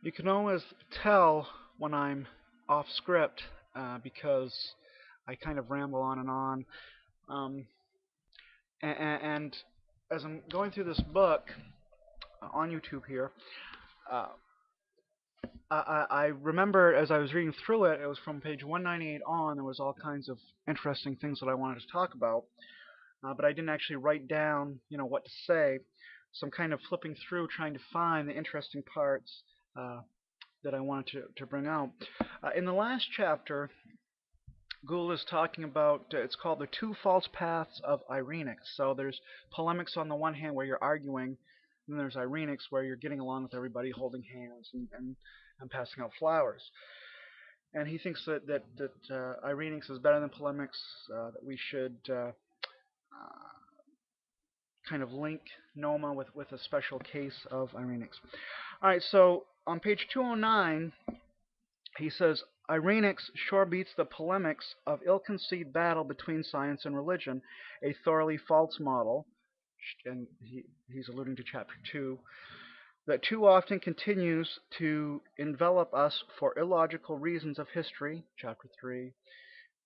You can always tell when I'm off script because I kind of ramble on and on. Um, and as I'm going through this book on YouTube here, uh, I remember as I was reading through it, it was from page 198 on, there was all kinds of interesting things that I wanted to talk about, but I didn't actually write down, what to say. So I'm kind of flipping through trying to find the interesting parts that I wanted to bring out. In the last chapter, Gould is talking about, it's called the two false paths of Irenics. So there's polemics on the one hand where you're arguing, and then there's Irenics where you're getting along with everybody, holding hands and passing out flowers. And he thinks that Irenics is better than polemics, that we should kind of link NOMA with a special case of Irenics. All right, so on page 209, he says, Irenics sure beats the polemics of ill-conceived battle between science and religion, a thoroughly false model, and he's alluding to chapter 2, that too often continues to envelop us for illogical reasons of history, chapter 3,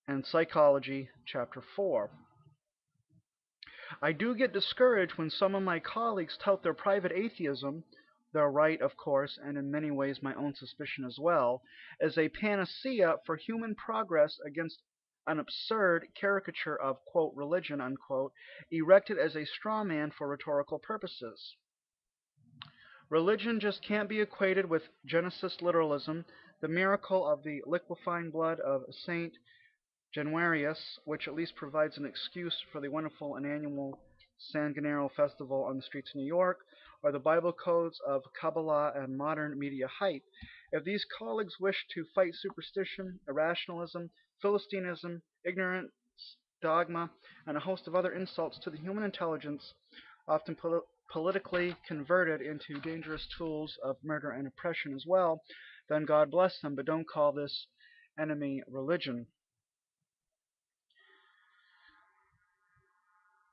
and psychology, chapter 4. I do get discouraged when some of my colleagues tout their private atheism, their right, of course, and in many ways my own suspicion as well, as a panacea for human progress against an absurd caricature of, quote, religion, unquote, erected as a straw man for rhetorical purposes. Religion just can't be equated with Genesis literalism, the miracle of the liquefying blood of Saint Januarius, which at least provides an excuse for the wonderful and annual San Gennaro festival on the streets of New York, or the Bible codes of Kabbalah and modern media hype. If these colleagues wish to fight superstition, irrationalism, philistinism, ignorance, dogma, and a host of other insults to the human intelligence, often politically converted into dangerous tools of murder and oppression as well, then God bless them, but don't call this enemy religion.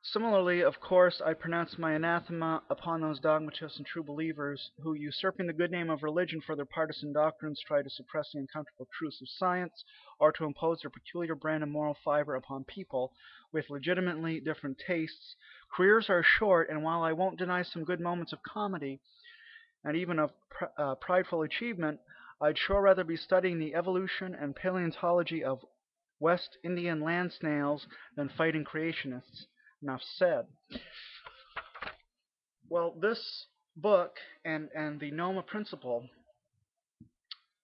Similarly, of course, I pronounce my anathema upon those dogmatists and true believers who, usurping the good name of religion for their partisan doctrines, try to suppress the uncomfortable truths of science, or to impose their peculiar brand of moral fiber upon people with legitimately different tastes. Careers are short, and while I won't deny some good moments of comedy, and even of prideful achievement, I'd sure rather be studying the evolution and paleontology of West Indian land snails than fighting creationists. Enough said. Well, this book and the NOMA principle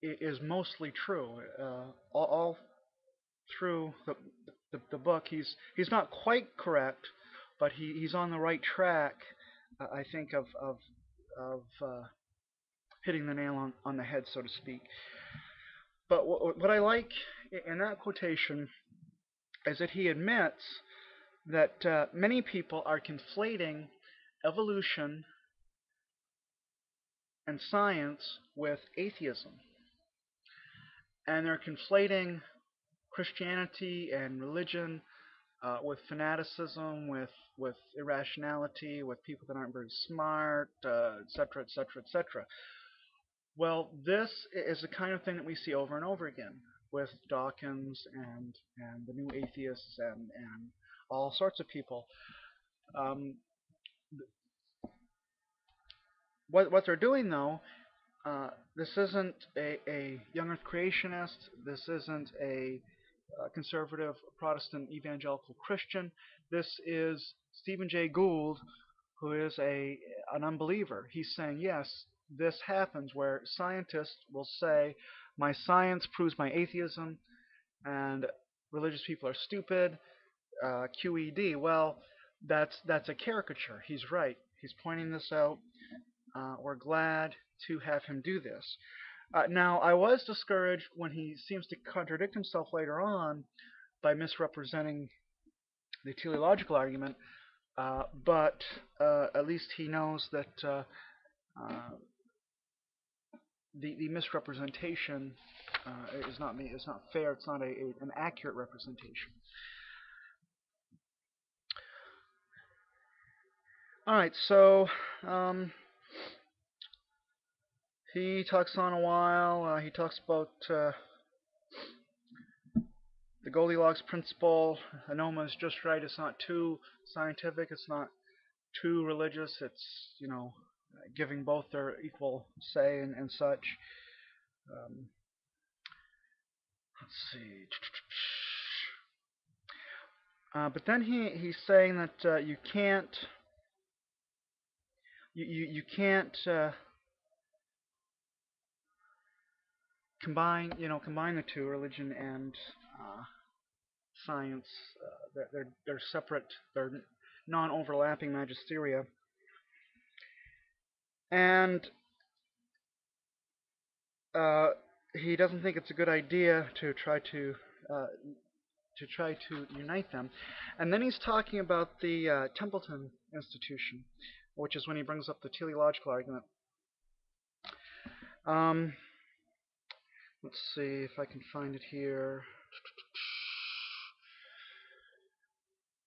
is mostly true. All through the book, he's not quite correct, but he's on the right track. I think of hitting the nail on the head, so to speak. But what I like in that quotation is that he admits that many people are conflating evolution and science with atheism. And they're conflating Christianity and religion with fanaticism, with irrationality, with people that aren't very smart, etc., etc., etc. Well, this is the kind of thing that we see over and over again with Dawkins and the new atheists and all sorts of people. Um, what they're doing, though, this isn't a young earth creationist. This isn't a conservative Protestant evangelical Christian. This is Stephen Jay Gould, who is an unbeliever. He's saying, yes, this happens where scientists will say, my science proves my atheism, and religious people are stupid, QED. Well, that's a caricature. He's right. He's pointing this out. We're glad to have him do this. Now, I was discouraged when he seems to contradict himself later on by misrepresenting the teleological argument, but at least he knows that the misrepresentation is not fair. It's not an accurate representation. All right, so He talks on a while. He talks about the Goldilocks principle. NOMA is just right. It's not too scientific. It's not too religious. It's, giving both their equal say and such. Um, let's see. But then he's saying that you can't combine the two, religion and science. They're separate. They're non-overlapping magisteria, and uh, he doesn't think it's a good idea uh, to try to unite them. And then he's talking about the Templeton Institution, which is when he brings up the teleological argument. Um, let's see if I can find it here.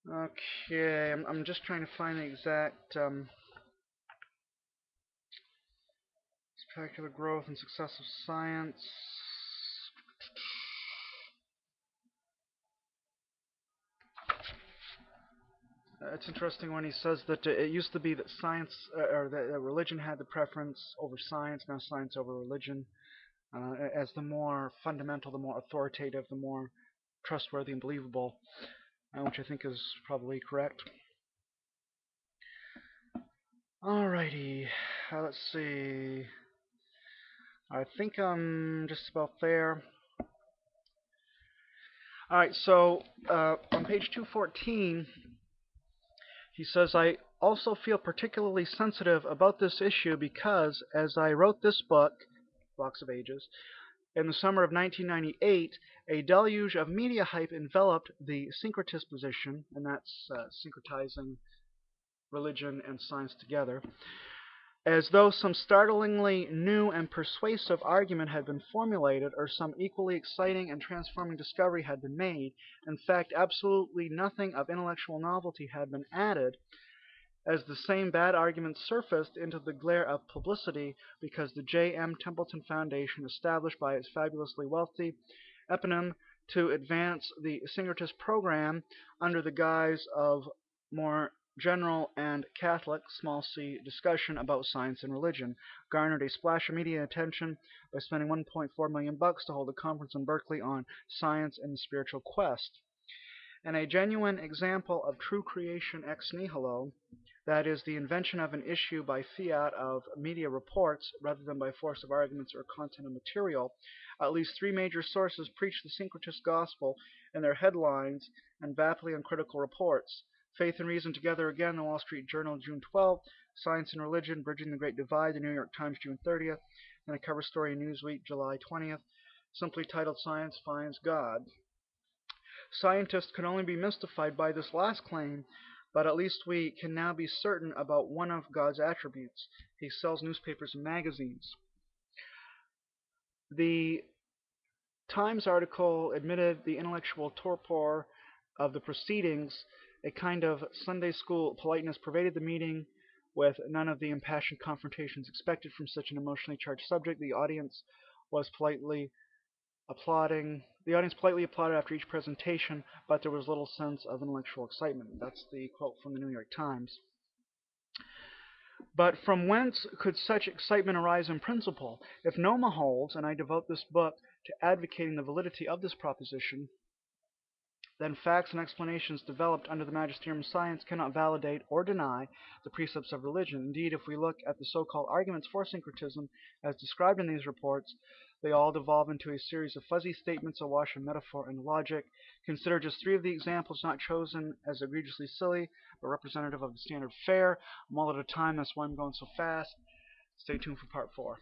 Okay, I'm just trying to find the exact spectacular growth and success of science. It's interesting when he says that it used to be that science or that religion had the preference over science, now science over religion. As the more fundamental, the more authoritative, the more trustworthy and believable, which I think is probably correct. Alrighty, let's see. I think I'm just about there. Alright, so on page 214, he says, I also feel particularly sensitive about this issue because as I wrote this book, Blocks of Ages, in the summer of 1998, a deluge of media hype enveloped the syncretist position, and that's syncretizing religion and science together, as though some startlingly new and persuasive argument had been formulated or some equally exciting and transforming discovery had been made. In fact, absolutely nothing of intellectual novelty had been added, as the same bad arguments surfaced into the glare of publicity because the J. M. Templeton Foundation, established by its fabulously wealthy eponym to advance the syncretist program under the guise of more general and Catholic small c discussion about science and religion, garnered a splash of media attention by spending $1.4 million to hold a conference in Berkeley on science and the spiritual quest. And a genuine example of true creation ex nihilo, that is, the invention of an issue by fiat of media reports rather than by force of arguments or content of material, at least three major sources preach the syncretist gospel in their headlines and vapidly uncritical reports. Faith and Reason Together Again, the Wall Street Journal, June 12th, Science and Religion, Bridging the Great Divide, the New York Times, June 30th, and a cover story in Newsweek, July 20th, simply titled Science Finds God. Scientists can only be mystified by this last claim, but at least we can now be certain about one of God's attributes. He sells newspapers and magazines. The Times article admitted the intellectual torpor of the proceedings. A kind of Sunday school politeness pervaded the meeting, with none of the impassioned confrontations expected from such an emotionally charged subject. The audience politely applauded after each presentation, but there was little sense of intellectual excitement. That's the quote from the New York Times. But from whence could such excitement arise in principle? If NOMA holds, and I devote this book to advocating the validity of this proposition, then facts and explanations developed under the magisterium of science cannot validate or deny the precepts of religion. Indeed, if we look at the so-called arguments for syncretism as described in these reports, they all devolve into a series of fuzzy statements awash in metaphor and logic. Consider just three of the examples, not chosen as egregiously silly, but representative of the standard fare. I'm all out of time, that's why I'm going so fast. Stay tuned for part 4.